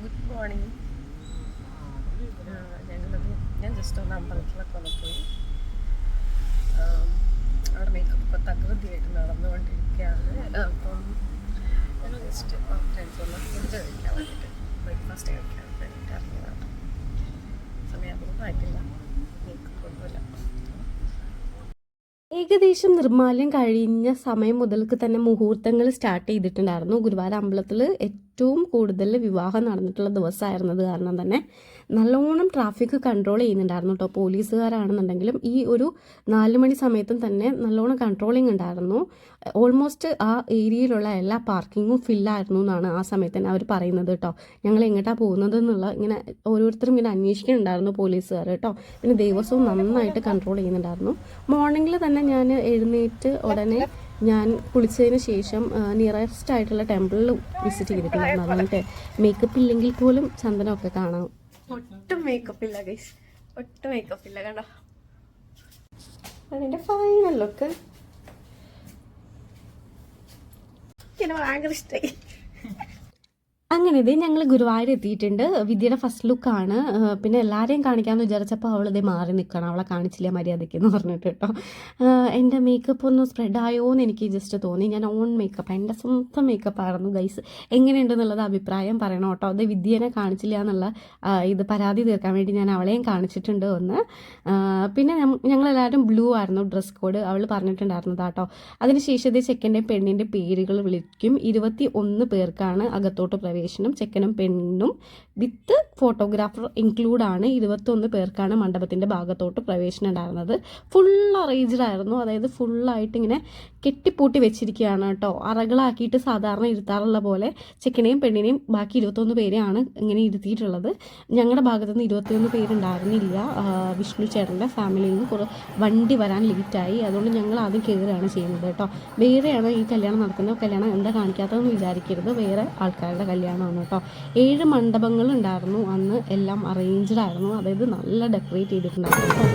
Good morning. ഞാൻ just ഒന്ന് അമ്പലത്തിലൊക്കെ ഒന്ന് പോയി. അവിടെ മേക്കപ്പ് ഒക്കെ തകൃതിയായിട്ട് നടന്നുകൊണ്ടിരിക്കുകയാണ്. അപ്പം ഞങ്ങൾ ജസ്റ്റ് ഫ്രണ്ട്സ് ഒന്ന് ഫുഡ് കഴിക്കാൻ വേണ്ടിയിട്ട് ബ്രേക്ക്ഫാസ്റ്റ് കഴിക്കാൻ വേണ്ടിയിട്ട് ഇറങ്ങിയതാണ്. സമയം അതൊന്നും ആയിട്ടില്ല, മേക്കപ്പ് ഒന്നുമില്ല. ഏകദേശം നിർമ്മാല്യം കഴിഞ്ഞ സമയം മുതൽക്ക് തന്നെ മുഹൂർത്തങ്ങൾ സ്റ്റാർട്ട് ചെയ്തിട്ടുണ്ടായിരുന്നു. ഗുരുവായൂർ അമ്പലത്തിൽ ഏറ്റവും കൂടുതൽ വിവാഹം നടന്നിട്ടുള്ള ദിവസമായിരുന്നത് കാരണം തന്നെ നല്ലോണം ട്രാഫിക് കൺട്രോൾ ചെയ്യുന്നുണ്ടായിരുന്നു കേട്ടോ. പോലീസുകാരാണെന്നുണ്ടെങ്കിലും ഈ ഒരു 4 മണി സമയത്തും തന്നെ നല്ലോണം കൺട്രോളിങ് ഉണ്ടായിരുന്നു. ഓൾമോസ്റ്റ് ആ ഏരിയയിലുള്ള എല്ലാ പാർക്കിങ്ങും ഫില്ലായിരുന്നു എന്നാണ് ആ സമയത്ത് തന്നെ അവർ പറയുന്നത് കേട്ടോ. ഞങ്ങൾ എങ്ങോട്ടാണ് പോകുന്നത് എന്നുള്ള ഇങ്ങനെ ഓരോരുത്തരും ഇങ്ങനെ അന്വേഷിക്കുന്നുണ്ടായിരുന്നു പോലീസുകാർ കേട്ടോ. പിന്നെ ദേവസ്വം നന്നായിട്ട് കൺട്രോൾ ചെയ്യുന്നുണ്ടായിരുന്നു. മോർണിംഗിൽ തന്നെ ഞാൻ എഴുന്നേറ്റ് ഉടനെ ഞാൻ കുളിച്ചതിന് ശേഷം നിയറസ്റ്റ് ആയിട്ടുള്ള ടെമ്പിളിൽ വിസിറ്റ് ചെയ്തിട്ടുണ്ടായിരുന്നു. അതുകൊണ്ട് മേക്കപ്പ് ഇല്ലെങ്കിൽ പോലും ചന്ദനമൊക്കെ കാണാം. ഒട്ടും മേക്കപ്പ് ഇല്ല ഗൈസ്, ഒട്ടും മേക്കപ്പ് ഇല്ല. കണ്ടോ അതിൻ്റെ ഫൈനൽ ലുക്ക് എനിക്ക് ഭയങ്കര ഇഷ്ടമായി. അങ്ങനെ ഇത് ഞങ്ങൾ ഗുരുവായൂർ എത്തിയിട്ടുണ്ട്. വിദ്യയുടെ ഫസ്റ്റ് ലുക്കാണ്. പിന്നെ എല്ലാവരെയും കാണിക്കാമെന്ന് വിചാരിച്ചപ്പോൾ അവളിതേ മാറി നിൽക്കണം, അവളെ കാണിച്ചില്ല മര്യാദയ്ക്ക് എന്ന് പറഞ്ഞിട്ട് കേട്ടോ. എൻ്റെ മേക്കപ്പ് ഒന്ന് സ്പ്രെഡായോ എന്ന് എനിക്ക് ജസ്റ്റ് തോന്നി. ഞാൻ ഓൺ മേക്കപ്പ്, എൻ്റെ സ്വന്തം മേക്കപ്പ് ആയിരുന്നു ഗൈസ്. എങ്ങനെയുണ്ടെന്നുള്ളത് അഭിപ്രായം പറയണം കേട്ടോ. അത് വിദ്യനെ കാണിച്ചില്ല എന്നുള്ള ഇത് പരാതി തീർക്കാൻ വേണ്ടി ഞാൻ അവളെയും കാണിച്ചിട്ടുണ്ട് ഒന്ന്. പിന്നെ ഞങ്ങളെല്ലാവരും ബ്ലൂ ആയിരുന്നു ഡ്രസ് കോഡ്, അവൾ പറഞ്ഞിട്ടുണ്ടായിരുന്നത് കേട്ടോ. അതിനുശേഷം ഇത് ചെക്കൻ്റെയും പെണ്ണിൻ്റെ പേരുകൾ വിളിക്കും. 21 പേർക്കാണ് അകത്തോട്ട് പ്രവേശനം. ചെക്കനും പെണ്ണും വിത്ത് ഫോട്ടോഗ്രാഫർ ഇൻക്ലൂഡാണ്. 21 പേർക്കാണ് മണ്ഡപത്തിൻ്റെ ഭാഗത്തോട്ട് പ്രവേശനം ഉണ്ടായിരുന്നത്. ഫുൾ അറേഞ്ച്ഡ് ആയിരുന്നു. അതായത് ഫുള്ളായിട്ട് ഇങ്ങനെ കെട്ടിപ്പൂട്ടി വെച്ചിരിക്കുകയാണ് കേട്ടോ. അറകളാക്കിയിട്ട് സാധാരണ ഇരുത്താറുള്ള പോലെ ചെക്കനെയും പെണ്ണിനെയും ബാക്കി 21 പേരെയാണ് ഇങ്ങനെ ഇരുത്തിയിട്ടുള്ളത്. ഞങ്ങളുടെ ഭാഗത്തു നിന്ന് 21 പേരുണ്ടായിരുന്നില്ല. വിഷ്ണു ചേട്ടൻ്റെ ഫാമിലിയിൽ നിന്ന് വണ്ടി വരാൻ ലേറ്റായി. അതുകൊണ്ട് ഞങ്ങൾ ആദ്യം കയറുകയാണ് ചെയ്യുന്നത് കേട്ടോ. വേറെയാണ് ഈ കല്യാണം നടക്കുന്നത്. കല്യാണം എന്താ കാണിക്കാത്തതെന്ന് വിചാരിക്കരുത്, വേറെ ആൾക്കാരുടെ കല്യാണമാണ് കേട്ടോ. 7 മണ്ഡപങ്ങൾ ഉണ്ടായിരുന്നു അന്ന്. എല്ലാം അറേഞ്ച്ഡ് ആയിരുന്നു, അതായത് നല്ല ഡെക്കറേറ്റ് ചെയ്തിട്ടുണ്ടായിരുന്നു.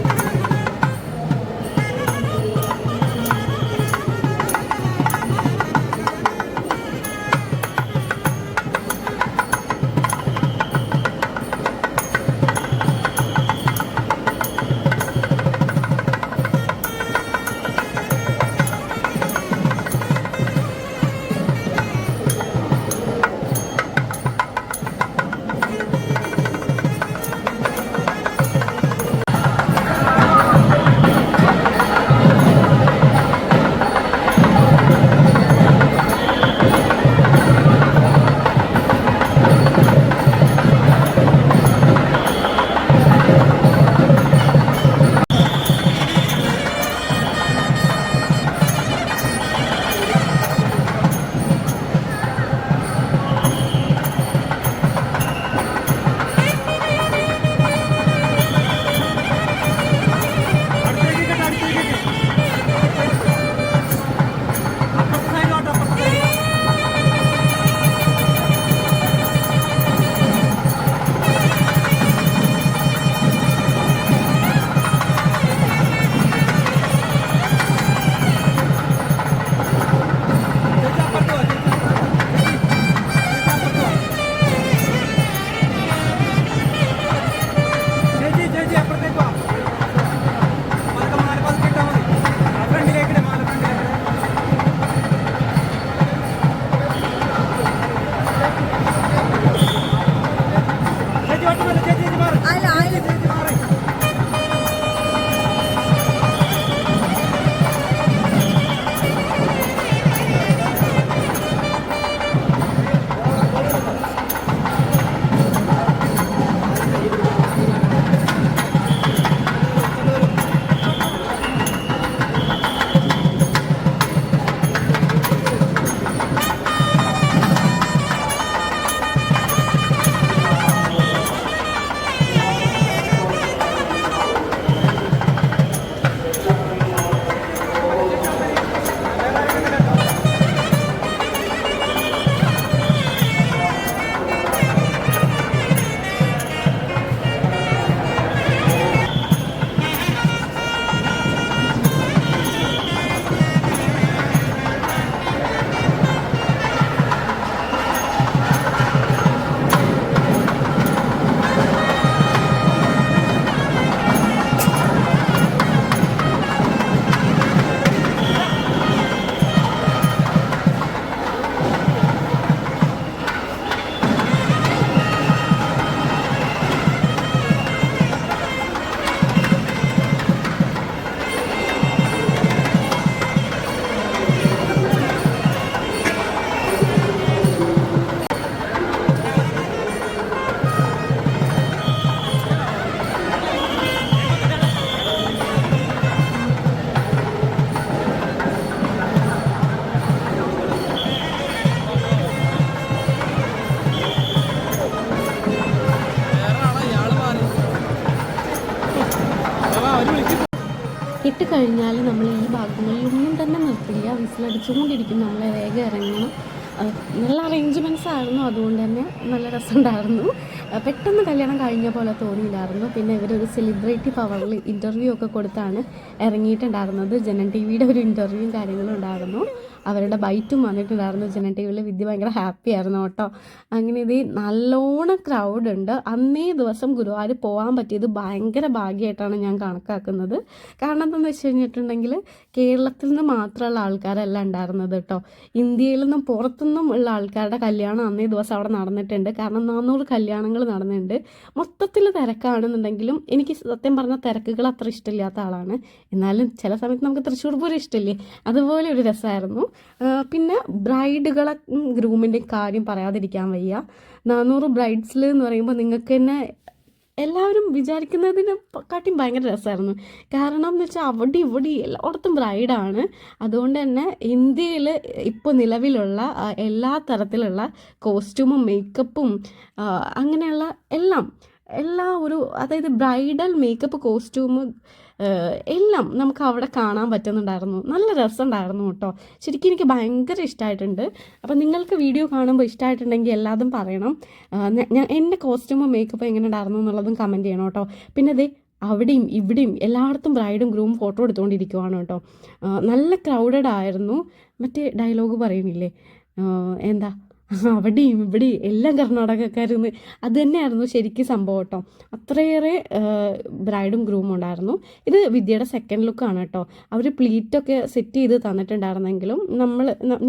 കിട്ടിക്കഴിഞ്ഞാൽ നമ്മൾ ഈ ഭാഗങ്ങളിലൊന്നും തന്നെ നിർത്തില്ല, വിസിലടിച്ചുകൊണ്ടിരിക്കും, നമ്മളെ വേഗം ഇറങ്ങണം. നല്ല അറേഞ്ച്മെൻറ്റ്സ് ആയിരുന്നു, അതുകൊണ്ട് തന്നെ നല്ല രസമുണ്ടായിരുന്നു. പെട്ടെന്ന് കല്യാണം കഴിഞ്ഞ പോലെ തോന്നിയില്ലായിരുന്നു. പിന്നെ ഇവരൊരു സെലിബ്രിറ്റി പവറിൽ ഇൻ്റർവ്യൂ ഒക്കെ കൊടുത്താണ് ഇറങ്ങിയിട്ടുണ്ടായിരുന്നത്. ജനൻ ടി വിയുടെ ഒരു ഇൻ്റർവ്യൂവും കാര്യങ്ങളും ഉണ്ടായിരുന്നു, അവരുടെ ബൈറ്റും വന്നിട്ടുണ്ടായിരുന്നു ജനൻ ടി വിയിൽ. വിദ്യ ഭയങ്കര ഹാപ്പി ആയിരുന്നു കേട്ടോ. അങ്ങനെ ഇത് നല്ലോണം ക്രൗഡ് ഉണ്ട്. അന്നേ ദിവസം ഗുരുവായൂർ പോകാൻ പറ്റിയത് ഭയങ്കര ഭാഗ്യമായിട്ടാണ് ഞാൻ കണക്കാക്കുന്നത്. കാരണം എന്താണെന്ന് വെച്ച് കഴിഞ്ഞിട്ടുണ്ടെങ്കിൽ കേരളത്തിൽ നിന്ന് മാത്രമുള്ള ആൾക്കാരല്ല ഉണ്ടായിരുന്നത് കേട്ടോ, ഇന്ത്യയിൽ നിന്നും പുറത്തുനിന്നും ഉള്ള ആൾക്കാരുടെ കല്യാണം അന്നേ ദിവസം അവിടെ നടന്നിട്ടുണ്ട്. കാരണം 400 കല്യാണങ്ങൾ നടന്നിട്ടുണ്ട്. മൊത്തത്തിൽ തിരക്കാണെന്നുണ്ടെങ്കിലും എനിക്ക് സത്യം പറഞ്ഞ തിരക്കുകൾ അത്ര ഇഷ്ടമില്ലാത്ത ആളാണ്. എന്നാലും ചില സമയത്ത് നമുക്ക് തൃശ്ശൂർ പൂരം ഇഷ്ടമില്ലേ, അതുപോലെ ഒരു രസമായിരുന്നു. പിന്നെ ബ്രൈഡുകളെ ഗ്രൂമിൻ്റെ കാര്യം പറയാതിരിക്കാൻ വയ്യ. 400 ബ്രൈഡ്സിൽ എന്ന് പറയുമ്പോൾ നിങ്ങൾക്ക് തന്നെ എല്ലാവരും വിചാരിക്കുന്നതിനെ കാട്ടിയും ഭയങ്കര രസമായിരുന്നു. കാരണം എന്ന് വെച്ചാൽ അവിടെ ഇവിടെ എല്ലായിടത്തും ബ്രൈഡാണ്. അതുകൊണ്ട് തന്നെ ഇന്ത്യയിൽ ഇപ്പോൾ നിലവിലുള്ള എല്ലാ തരത്തിലുള്ള കോസ്റ്റ്യൂമും മേക്കപ്പും അങ്ങനെയുള്ള എല്ലാ ഒരു അതായത് ബ്രൈഡൽ മേക്കപ്പ് കോസ്റ്റ്യൂം എല്ലാം നമുക്ക് അവിടെ കാണാൻ പറ്റുന്നുണ്ടായിരുന്നു. നല്ല രസമുണ്ടായിരുന്നു കേട്ടോ. ശരിക്കും എനിക്ക് ഭയങ്കര ഇഷ്ടമായിട്ടുണ്ട്. അപ്പം നിങ്ങൾക്ക് വീഡിയോ കാണുമ്പോൾ ഇഷ്ടമായിട്ടുണ്ടെങ്കിൽ എല്ലാതും പറയണം. ഞാൻ എൻ്റെ കോസ്റ്റ്യൂമും മേക്കപ്പും എങ്ങനെ ഉണ്ടായിരുന്നു എന്നുള്ളതും കമൻറ്റ് ചെയ്യണം കേട്ടോ. പിന്നെ അതെ അവിടെയും ഇവിടെയും എല്ലായിടത്തും ബ്രൈഡും ഗ്രൂം ഫോട്ടോ എടുത്തുകൊണ്ടിരിക്കുവാണ് കേട്ടോ. നല്ല ക്രൗഡഡ് ആയിരുന്നു. മറ്റേ ഡയലോഗ് പറയുന്നില്ലേ, എന്താ അവിടെയും ഇവിടെയും എല്ലാം കർണാടകക്കാരെന്ന്, അത് തന്നെയായിരുന്നു ശരിക്കും സംഭവം കേട്ടോ. അത്രയേറെ ബ്രൈഡും ഗ്രൂമും ഉണ്ടായിരുന്നു. ഇത് വിദ്യയുടെ സെക്കൻഡ് ലുക്കാണ് കേട്ടോ. അവർ പ്ലീറ്റൊക്കെ സെറ്റ് ചെയ്ത് തന്നിട്ടുണ്ടായിരുന്നെങ്കിലും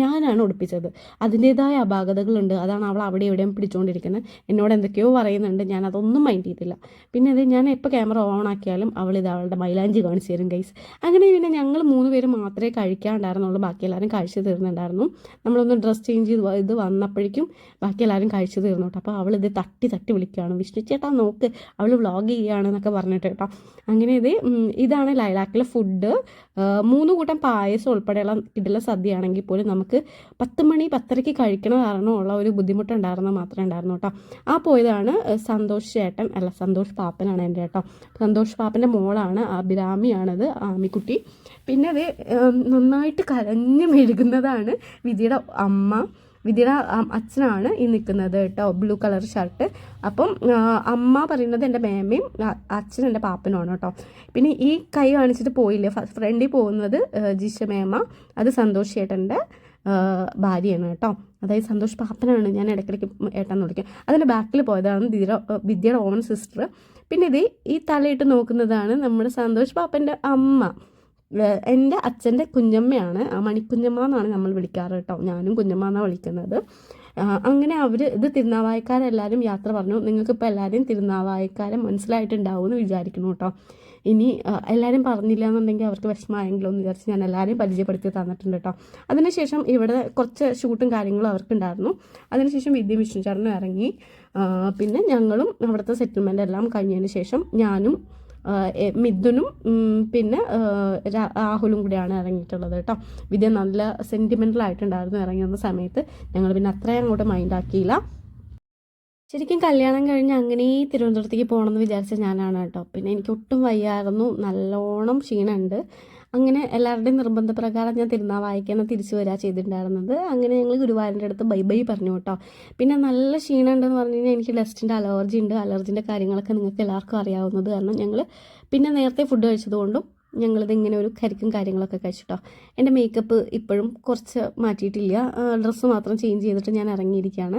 ഞാനാണ് ഒടിപ്പിച്ചത്. അതിൻ്റേതായ അപാകതകളുണ്ട്, അതാണ് അവൾ അവിടെ എവിടെയും പിടിച്ചുകൊണ്ടിരിക്കുന്നത്. എന്നോട് എന്തൊക്കെയോ പറയുന്നുണ്ട്, ഞാൻ അതൊന്നും മൈൻഡ് ചെയ്തില്ല. പിന്നെ അത് ഞാൻ എപ്പോൾ ക്യാമറ ഓൺ ആക്കിയാലും അവളിത് അവളുടെ മൈലാഞ്ചി കാണിച്ചു തരും ഗൈസ്. അങ്ങനെ പിന്നെ ഞങ്ങൾ 3 പേര് മാത്രമേ കഴിക്കാണ്ടായിരുന്നുള്ളൂ, ബാക്കി എല്ലാവരും കഴിച്ചു തീർന്നിട്ടുണ്ടായിരുന്നു. നമ്മളൊന്ന് ഡ്രസ്സ് ചേഞ്ച് ചെയ്ത് വന്നപ്പോഴേക്കും ബാക്കി എല്ലാവരും കഴിച്ചു തീർന്നു കേട്ടോ. അപ്പോൾ അവളിത് തട്ടി വിളിക്കുകയാണ്, വിഷ്ണു ചേട്ടാ നോക്ക് അവൾ വ്ളോഗ് ചെയ്യുകയാണെന്നൊക്കെ പറഞ്ഞിട്ട് കേട്ടോ. അങ്ങനെ ഇതാണ് ലൈലാക്കിലെ ഫുഡ്. 3 കൂട്ടം പായസം ഉൾപ്പെടെയുള്ള കിടല സദ്യയാണെങ്കിൽ പോലും നമുക്ക് 10 മണി 10:30 കഴിക്കണ കാരണമുള്ള ഒരു ബുദ്ധിമുട്ടുണ്ടായിരുന്നു മാത്രമേ ഉണ്ടായിരുന്നു കേട്ടോ. പോയതാണ് സന്തോഷ് പാപ്പനാണ് എൻ്റെ കേട്ടോ. സന്തോഷ് പാപ്പൻ്റെ മോളാണ്, അഭിരാമിയാണത്, ആമിക്കുട്ടി. പിന്നെ അത് നന്നായിട്ട് കരഞ്ഞു മെഴുകുന്നതാണ് വിധിയുടെ അമ്മ. വിധിയുടെ അച്ഛനാണ് ഈ നിൽക്കുന്നത് കേട്ടോ, ബ്ലൂ കളർ ഷർട്ട്. അപ്പം അമ്മ പറയുന്നത് എൻ്റെ മേമയും അച്ഛൻ എൻ്റെ പാപ്പനുമാണ് കേട്ടോ. പിന്നെ ഈ കൈ കാണിച്ചിട്ട് പോയില്ലേ, ഫ്രണ്ടിൽ പോകുന്നത് ജിഷ മേമ, അത് സന്തോഷ് ചേട്ടൻ്റെ ഭാര്യയാണ് കേട്ടോ. അതായത് സന്തോഷ് പാപ്പനാണ്, ഞാൻ ഇടയ്ക്കിടയ്ക്ക് ഏട്ടാന്ന് വിളിക്കും. അതിൻ്റെ ബാക്കിൽ പോയതാണ് വിദ്യയുടെ ഓൺ സിസ്റ്റർ. പിന്നെ ഈ തലയിട്ട് നോക്കുന്നതാണ് നമ്മുടെ സന്തോഷ് പാപ്പൻ്റെ അമ്മ, എൻ്റെ അച്ഛൻ്റെ കുഞ്ഞമ്മയാണ്. മണിക്കുഞ്ഞമ്മ എന്നാണ് നമ്മൾ വിളിക്കാറ് കേട്ടോ, ഞാനും കുഞ്ഞമ്മ എന്നാണ് വിളിക്കുന്നത്. അങ്ങനെ ഇത് തിരുനാവായക്കാരെല്ലാവരും യാത്ര പറഞ്ഞു. നിങ്ങൾക്കിപ്പോൾ എല്ലാവരും തിരുനാവായക്കാരെ മനസ്സിലായിട്ടുണ്ടാവും എന്ന് വിചാരിക്കുന്നു കേട്ടോ. ഇനി എല്ലാവരും പറഞ്ഞില്ല എന്നുണ്ടെങ്കിൽ അവർക്ക് വിഷമമായെങ്കിലോ എന്ന് വിചാരിച്ച് ഞാൻ എല്ലാവരെയും പരിചയപ്പെടുത്തി തന്നിട്ടുണ്ട് കേട്ടോ. അതിനുശേഷം ഇവിടെ കുറച്ച് ഷൂട്ടും കാര്യങ്ങളും അവർക്കുണ്ടായിരുന്നു. അതിനുശേഷം വിദ്യ വിഷ്ണു ചേട്ടനും ഇറങ്ങി. പിന്നെ ഞങ്ങളും അവിടുത്തെ സെറ്റിൽമെൻ്റ് എല്ലാം കഴിഞ്ഞതിന് ശേഷം ഞാനും മിഥുനും പിന്നെ രാഹുലും കൂടിയാണ് ഇറങ്ങിയിട്ടുള്ളത് കേട്ടോ. വിദ്യ നല്ല സെൻറ്റിമെൻ്റൽ ആയിട്ടുണ്ടായിരുന്നു ഇറങ്ങി വന്ന സമയത്ത്. ഞങ്ങൾ പിന്നെ അത്രയും അങ്ങോട്ട് മൈൻഡാക്കിയില്ല. ശരിക്കും കല്യാണം കഴിഞ്ഞ് അങ്ങനെ തിരുവനന്തപുരത്തേക്ക് പോകണമെന്ന് വിചാരിച്ച ഞാനാണ് കേട്ടോ. പിന്നെ എനിക്ക് ഒട്ടും വയ്യായിരുന്നു, നല്ലോണം ക്ഷീണമുണ്ട്. അങ്ങനെ എല്ലാവരുടെയും നിർബന്ധപ്രകാരം ഞാൻ തിരുനാവായിക്കാണ് തിരിച്ചു വരിക ചെയ്തിട്ടുണ്ടായിരുന്നത്. അങ്ങനെ ഞങ്ങൾ ഗുരുവായൂരിൻ്റെ അടുത്ത് ബൈ പറഞ്ഞു കേട്ടോ. പിന്നെ നല്ല ക്ഷീണം ഉണ്ടെന്ന് പറഞ്ഞു കഴിഞ്ഞാൽ എനിക്ക് ഡസ്റ്റിൻ്റെ അലർജി ഉണ്ട്. അലർജിൻ്റെ കാര്യങ്ങളൊക്കെ നിങ്ങൾക്ക് എല്ലാവർക്കും അറിയാവുന്നത് കാരണം ഞങ്ങൾ പിന്നെ നേരത്തെ ഫുഡ് കഴിച്ചതുകൊണ്ടും ഞങ്ങളിതിങ്ങനെ ഒരു കരിക്കും കാര്യങ്ങളൊക്കെ കഴിച്ചിട്ടോ. എൻ്റെ മേക്കപ്പ് ഇപ്പോഴും കുറച്ച് മാറ്റിയിട്ടില്ല, ഡ്രസ്സ് മാത്രം ചേഞ്ച് ചെയ്തിട്ട് ഞാൻ ഇറങ്ങിയിരിക്കുകയാണ്.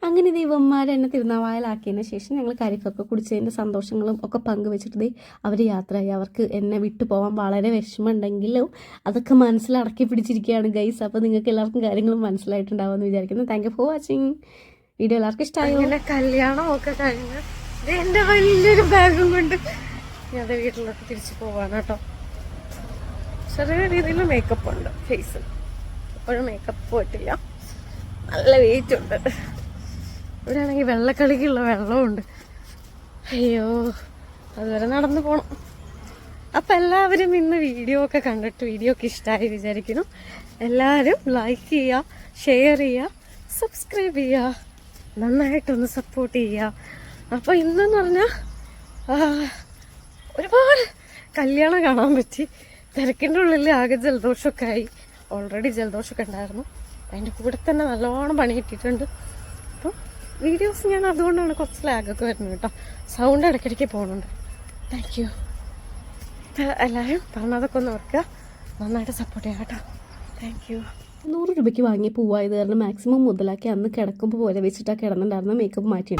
അങ്ങനെ ദൈവന്മാർ എന്നെ തിരുനാവായലാക്കിയതിന് ശേഷം ഞങ്ങൾ കരിക്കൊക്കെ കുടിച്ചതിൻ്റെ സന്തോഷങ്ങളും ഒക്കെ പങ്കുവെച്ചിട്ട് അവർ യാത്രയായി. അവർക്ക് എന്നെ വിട്ടു പോകാൻ വളരെ വിഷമമുണ്ടെങ്കിലും അതൊക്കെ മനസ്സിലടക്കി പിടിച്ചിരിക്കുകയാണ് ഗൈസ്. അപ്പോൾ നിങ്ങൾക്ക് എല്ലാവർക്കും കാര്യങ്ങളും മനസ്സിലായിട്ടുണ്ടാവുമെന്ന് വിചാരിക്കുന്നു. Thank you for watching. Video എല്ലാവർക്കും ഇഷ്ടമായി. അങ്ങനെ കല്യാണമൊക്കെ കഴിഞ്ഞ് എൻ്റെ വലിയൊരു ബാഗും കൊണ്ട് ഞാൻ വീട്ടിലൊക്കെ തിരിച്ചു പോവാണ് കേട്ടോ. ചെറിയ രീതിയിൽ മേക്കപ്പ് ഉണ്ട് ഫേസിൽ, എപ്പോഴും മേക്കപ്പ് പോയിട്ടില്ല, നല്ല വെയിറ്റ് ഉണ്ട്. ഇവിടെ ആണെങ്കിൽ വെള്ളക്കളിക്കുള്ള വെള്ളമുണ്ട്. അയ്യോ അതുവരെ നടന്നു പോകണം. അപ്പം എല്ലാവരും ഇന്ന് വീഡിയോ ഒക്കെ കണ്ടിട്ട് വീഡിയോ ഒക്കെ ഇഷ്ടമായി വിചാരിക്കുന്നു. എല്ലാവരും ലൈക്ക് ചെയ്യുക, ഷെയർ ചെയ്യുക, സബ്സ്ക്രൈബ് ചെയ്യുക, നന്നായിട്ടൊന്ന് സപ്പോർട്ട് ചെയ്യുക. അപ്പോൾ ഇന്നെന്ന് പറഞ്ഞാൽ ഒരുപാട് കല്യാണം കാണാൻ പറ്റി. തിരക്കിൻ്റെ ഉള്ളിൽ ആകെ ജലദോഷമൊക്കെ ആയി. ഓൾറെഡി ജലദോഷമൊക്കെ ഉണ്ടായിരുന്നു. അതിൻ്റെ കൂടെ തന്നെ നല്ലോണം പണി കിട്ടിയിട്ടുണ്ട്. അപ്പോൾ വീഡിയോസ് ഞാൻ അതുകൊണ്ടാണ് കുറച്ച് ലാഗൊക്കെ വരുന്നത് കേട്ടോ. സൗണ്ട് ഇടയ്ക്കിടയ്ക്ക് പോകുന്നുണ്ട്. Thank you. എല്ലാവരും പറഞ്ഞതൊക്കെ ഒന്ന് ഓർക്കുക, നന്നായിട്ട് സപ്പോർട്ട് ചെയ്യാം കേട്ടോ. Thank you. 100 രൂപയ്ക്ക് വാങ്ങിയ പൂവായത് കാരണം മാക്സിമം മുതലാക്കി അന്ന് കിടക്കുമ്പോൾ പോലെ വെച്ചിട്ടാണ് കിടന്നിട്ടുണ്ടായിരുന്നു. മേക്കപ്പ് മാറ്റിയിട്ട്